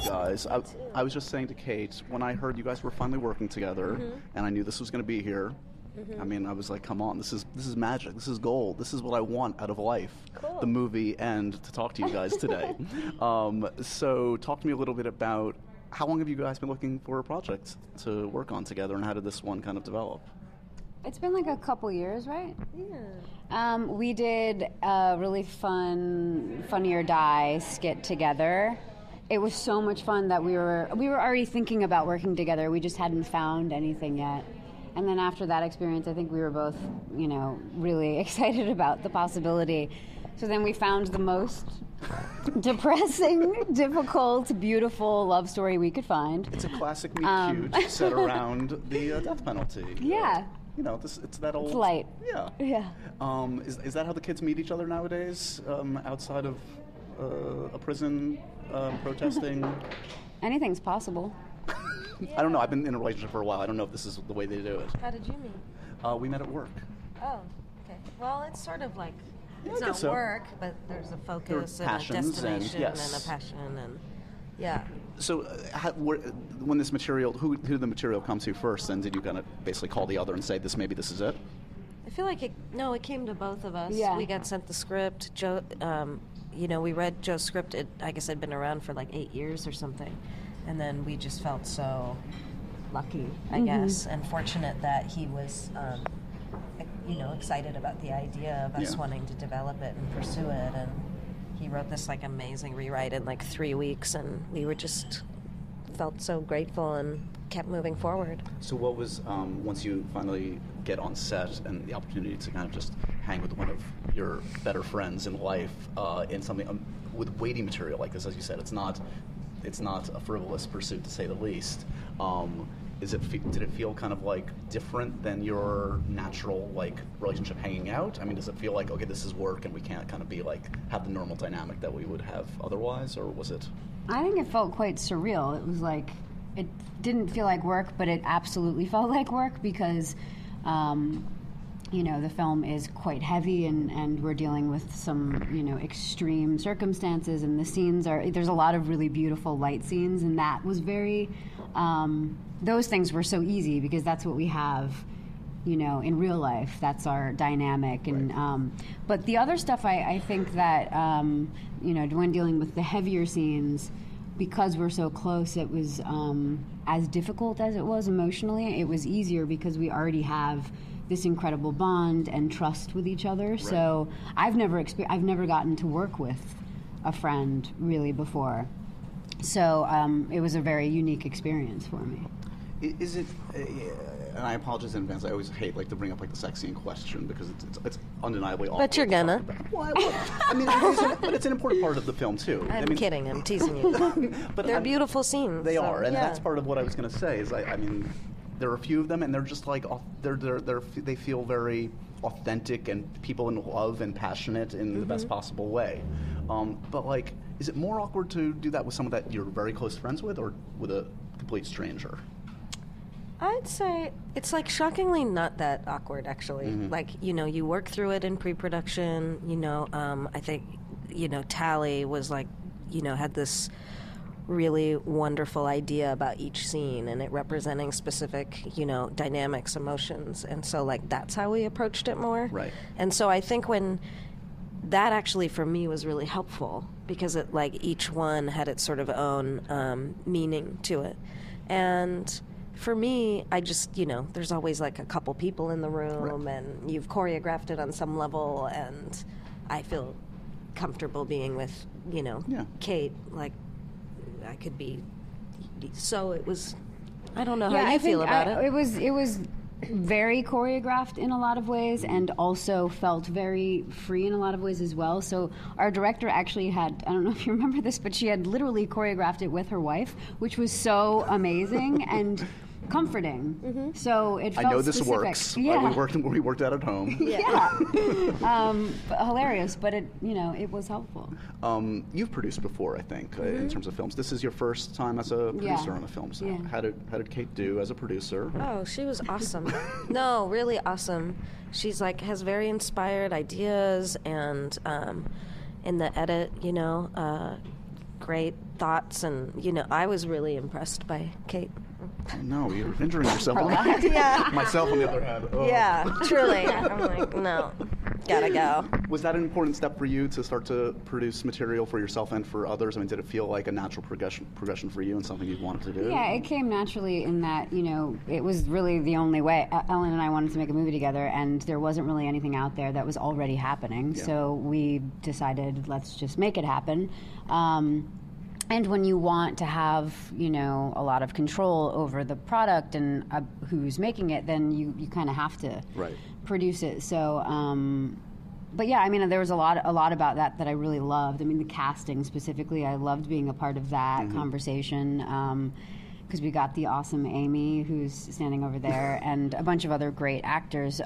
guys. I was just saying to Kate, when I heard you guys were finally working together, and I knew this was going to be here, I mean, I was like, come on, this is magic. This is gold. This is what I want out of life. Cool. The movie and to talk to you guys today. So talk to me a little bit about how long have you guys been looking for a project to work on together, and how did this one kind of develop? It's been like a couple years, right? Yeah. We did a really fun Funny or Die skit together. It was so much fun that we were already thinking about working together. We just hadn't found anything yet. And then after that experience, I think we were both, really excited about the possibility. So then we found the most depressing, difficult, beautiful love story we could find. It's a classic meet cute set around the death penalty. Yeah. It's that old... It's light. Yeah. Yeah. Is that how the kids meet each other nowadays, outside of a prison protesting? Anything's possible. I don't know. I've been in a relationship for a while. I don't know if this is the way they do it. How did you meet? We met at work. Oh, okay. Well, it's sort of like, it's I not guess so. work, but there's a focus There are and a passions destination and a passion and, yeah. So when this material, who did the material come to first, and did you kind of basically call the other and say, maybe this is it? I feel like it came to both of us. Yeah. We got sent the script. Joe, we read Joe's script. I guess it'd been around for like 8 years or something. And then we just felt so lucky, I guess, and fortunate that he was, excited about the idea of us wanting to develop it and pursue it. And he wrote this like amazing rewrite in like 3 weeks, and we were just felt so grateful and kept moving forward. So what was, once you finally get on set and the opportunity to kind of just hang with one of your better friends in life in something with weighty material like this, as you said, it's not a frivolous pursuit, to say the least. Did it feel kind of like different than your natural like relationship hanging out? I mean, does it feel like, okay, this is work and we can't kind of be like have the normal dynamic that we would have otherwise, or was it? I think it felt quite surreal. It was like, it didn't feel like work, but it absolutely felt like work because the film is quite heavy and we're dealing with some, extreme circumstances, and the scenes there's a lot of really beautiful light scenes, and that was very, those things were so easy because that's what we have, in real life. That's our dynamic. And, right. But the other stuff, I think that, when dealing with the heavier scenes, because we're so close, it was as difficult as it was emotionally. It was easier because we already have this incredible bond and trust with each other. Right. So I've never gotten to work with a friend really before. So it was a very unique experience for me. Is it? And I apologize in advance. I always hate to bring up the sex scene question because it's undeniably awful. But you're gonna. Well, I mean, but it's an important part of the film too. I'm kidding. I'm teasing you. But they're beautiful scenes. They are, and yeah. that's part of what I was going to say. Is I mean, there are a few of them, and they're just like they feel very authentic and people in love and passionate in the best possible way. But is it more awkward to do that with someone that you're very close friends with, or with a complete stranger? I'd say it's shockingly not that awkward, actually. Mm-hmm. You work through it in pre-production. I think, Tally was had this really wonderful idea about each scene and it representing specific, dynamics, emotions. And so, that's how we approached it more. Right. And so I think when that actually, for me, was really helpful because it, each one had its sort of own meaning to it. And for me, I just, there's always a couple people in the room, right. And you've choreographed it on some level, and I feel comfortable being with, Kate. I could be. So it was. I don't know how you feel about it. It was very choreographed in a lot of ways, and also felt very free in a lot of ways as well. So our director actually had, I don't know if you remember this, but she had literally choreographed it with her wife, which was so amazing and comforting. Mm-hmm. So it felt I know this specific. works. Yeah. We worked out at home. Yeah. Hilarious, but it was helpful. You've produced before, I think, in terms of films. This is your first time as a producer on a film. So how did Kate do as a producer? Oh, she was awesome. No, really awesome. She's has very inspired ideas, and in the edit, great thoughts, and I was really impressed by Kate. No, you're injuring yourself. Yeah. Myself on the other hand. Oh. Yeah, truly. I'm like, no, gotta go. Was that an important step for you to start to produce material for yourself and for others? I mean, did it feel like a natural progression for you and something you wanted to do? Yeah, it came naturally in that, it was really the only way. Ellen and I wanted to make a movie together, and there wasn't really anything out there that was already happening. Yeah. So we decided, let's just make it happen. And when you want to have, a lot of control over the product and who's making it, then you kind of have to produce it. So, but yeah, I mean, there was a lot about that I really loved. I mean, the casting specifically, I loved being a part of that conversation. Because we got the awesome Amy, who's standing over there, and a bunch of other great actors.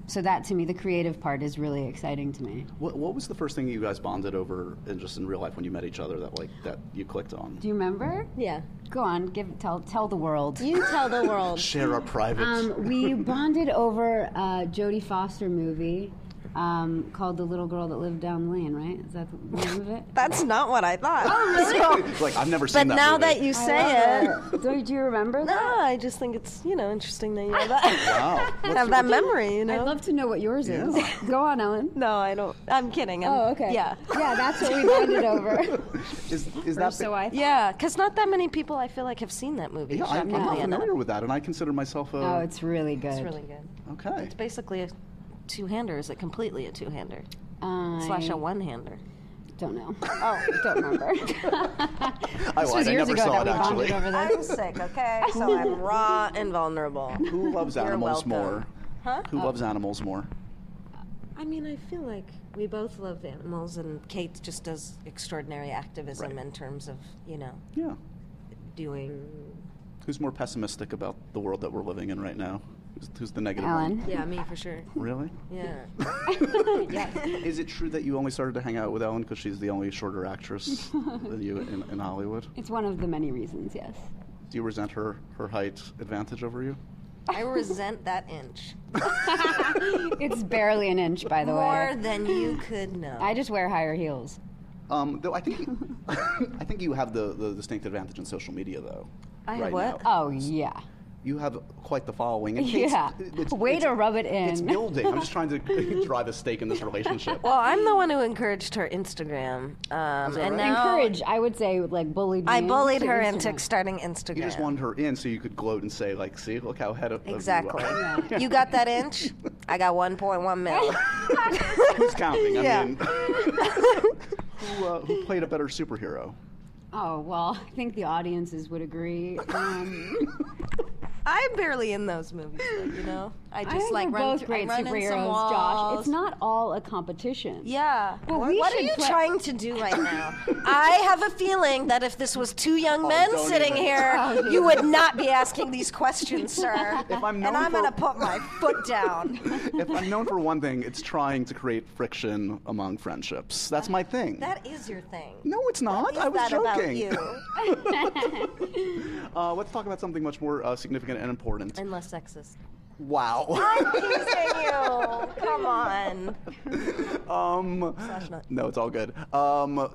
So that, to me, the creative part is really exciting to me. What was the first thing you guys bonded over in real life when you met each other that you clicked on? Do you remember? Yeah. Go on, tell the world. You tell the world. Share our private. We bonded over a Jodie Foster movie called The Little Girl That Lived Down the Lane, right? Is that the name of it? That's not what I thought. Oh, really? Like, I've never seen but that now movie. that you say it. Do you remember that? No, I just think it's, interesting that you have that. Wow. Have that memory, I'd love to know what yours is. Go on, Ellen. No, I don't. I'm kidding. Okay. Yeah. Yeah, that's what we bonded over. Is that So I thought. Yeah, because not that many people, I feel like, have seen that movie. Yeah, I'm not shockingly familiar enough. with that, and I consider myself a... Oh, it's really good. It's really good. Okay. It's basically a two-hander. Is it completely a two-hander? / a one-hander? Don't know. Oh, don't remember. I never saw it, actually. Over this. I'm sick, okay? So I'm raw and vulnerable. Who loves animals welcome. more? Huh? Who loves animals more? I mean, I feel like we both love animals, and Kate just does extraordinary activism in terms of, Yeah. doing... Who's more pessimistic about the world that we're living in right now? Who's the negative Ellen. one? Yeah, me for sure. Really? Yeah. Yeah. Is it true that you only started to hang out with Ellen because she's the only shorter actress than you in Hollywood? It's one of the many reasons, yes. Do you resent her height advantage over you? I resent that inch. It's barely an inch, by the More way. than you could know. I just wear higher heels. Though I think I think you have the distinct advantage in social media, though. I have right what? now. Oh, yeah. You have quite the following. And Yeah. Way to rub it in. It's building. I'm just trying to drive a stake in this relationship. Well, I'm the one who encouraged her Instagram. And right? now Encourage, I would say, like, bullied me I bullied her Instagram. into starting Instagram. You just wanted her in so you could gloat and say, like, see, look how ahead of Exactly. you are. You got that inch? I got 1.1 mil. Who's counting? Yeah. I mean, who played a better superhero? Oh, well, I think the audiences would agree. I'm barely in those movies, though, I I just think like we're run, both great run in some superheroes, walls. Josh. It's not all a competition. Yeah. But what we are should you play- trying to do right now? I have a feeling that if this was two young men don't sitting even. here, you would not be asking these questions, sir. If I'm known and I'm for- going to put my foot down. If I'm known for one thing, it's trying to create friction among friendships. That's my thing. That is your thing. No, it's not. Is I was that joking. about you? Let's talk about something much more significant and important. And less sexist. Wow. I'm teasing you. Come on. Slash not. No, it's all good.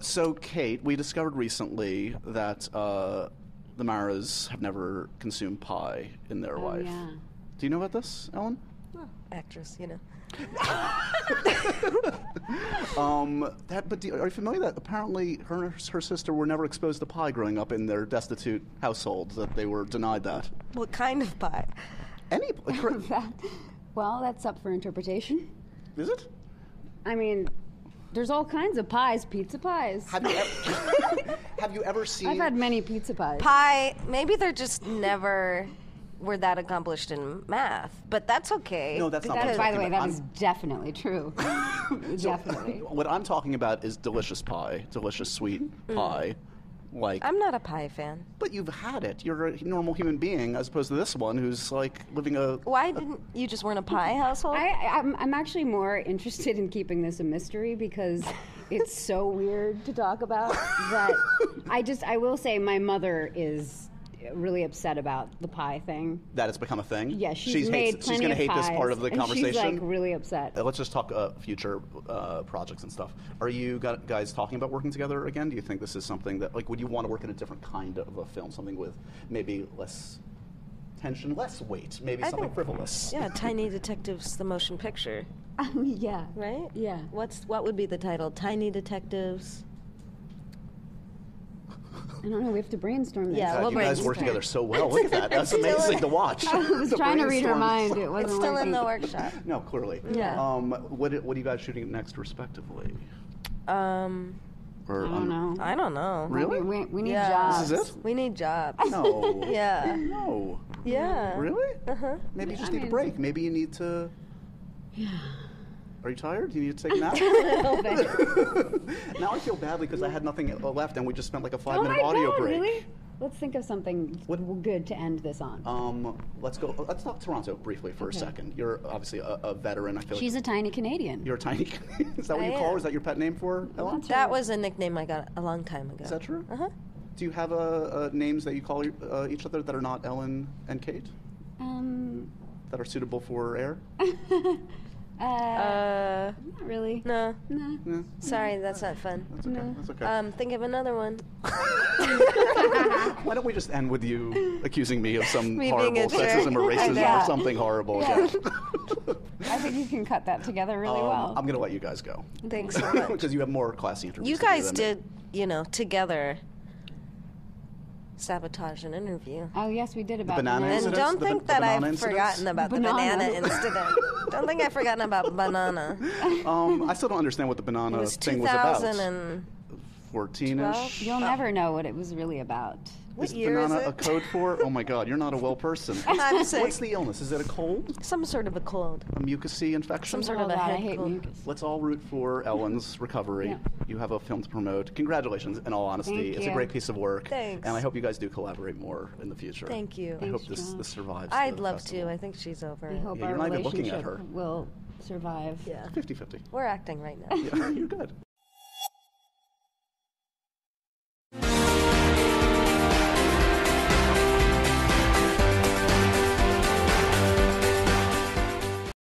So, Kate, we discovered recently that the Maras have never consumed pie in their life. Yeah. Do you know about this, Ellen? Oh, actress, But are you familiar that apparently her and her sister were never exposed to pie growing up in their destitute households, that they were denied that? What kind of pie? Well, that's up for interpretation. Is it? I mean, there's all kinds of pies, pizza pies. Have you ever seen... I've had many pizza pies. Pie, maybe they're just never were that accomplished in math, but that's okay. No, that's not what I'm By the talking way, about. that is definitely true. Definitely. What I'm talking about is delicious pie, delicious sweet pie. Like, I'm not a pie fan. but you've had it. You're a normal human being, as opposed to this one who's like living a... Why didn't you just weren't a pie household? I'm actually more interested in keeping this a mystery because it's so weird to talk about that I will say my mother is really upset about the pie thing. That it's become a thing? Yeah, she's made plenty she's going of to hate pies, this part of the and conversation. she's like really upset. Let's just talk future projects and stuff. Are you guys talking about working together again? Do you think this is something that, like, would you want to work in a different kind of a film, something with maybe less tension, less weight, maybe something frivolous? Yeah, Tiny Detectives, the motion picture, Yeah. right? Yeah. What would be the title? Tiny Detectives. I don't know. We have to brainstorm this. Yeah, God, we'll you guys work together so well. Look at that. That's amazing to watch. I was The trying to read her brainstorm. mind. It wasn't It's still working. in the workshop. No, clearly. Yeah. What are you guys shooting next, respectively? Or I don't know. I don't know. Really? We need Yeah. jobs. This is it? We need jobs. No. Yeah. No. Yeah. Really? Uh-huh. Maybe you just I need a mean- break. Maybe you need to. Are you tired? Do you need to take a nap? Now I feel badly because I had nothing left, and we just spent like a 5-minute Oh my audio God, break. Really? Let's think of something good to end this on. Let's talk Toronto briefly for a second. You're obviously a veteran. I feel She's like a tiny Canadian. you're a tiny. Is that what I you call her? am. Is that your pet name for Ellen? That's That was a nickname I got a long time ago. Is that true? Uh-huh. Do you have names that you call each other that are not Ellen and Kate? That are suitable for air? Not really. No. No. Yeah, Sorry, that's not fun. that's okay. That's okay. Think of another one. Why don't we just end with you accusing me of some Me being horrible a jerk. sexism or racism Yeah. or something horrible again? I think you can cut that together really well. I'm going to let you guys go. Thanks so much. Because you have more classy interviews. You to do guys than me. did, together sabotage an interview. Oh yes, we did about banana bananas. And incidents? don't The think the that banana I've incidents? forgotten about the Banana. banana incident. Don't think I've forgotten about banana. I still don't understand what the It banana was thing was about. 2012. 14-ish. You'll never know what it was really about. What Is year is banana a it? code for? Oh my God, you're not a well person. I'm sick. What's the illness? Is it a cold? Some sort of a cold. A mucousy infection? Some sort Oh of a God, I head hate cold. mucus. Let's all root for Ellen's recovery. Yeah. You have a film to promote. Congratulations, in all honesty. Thank It's a you. great piece of work. Thanks. And I hope you guys do collaborate more in the future. Thank you. I hope Thanks, Josh. this survives. I'd the love festival. to. I think she's over. We it. hope Yeah, our you're not even looking at relationship her. will survive. Yeah. 50-50. We're acting right now. Yeah, you're good.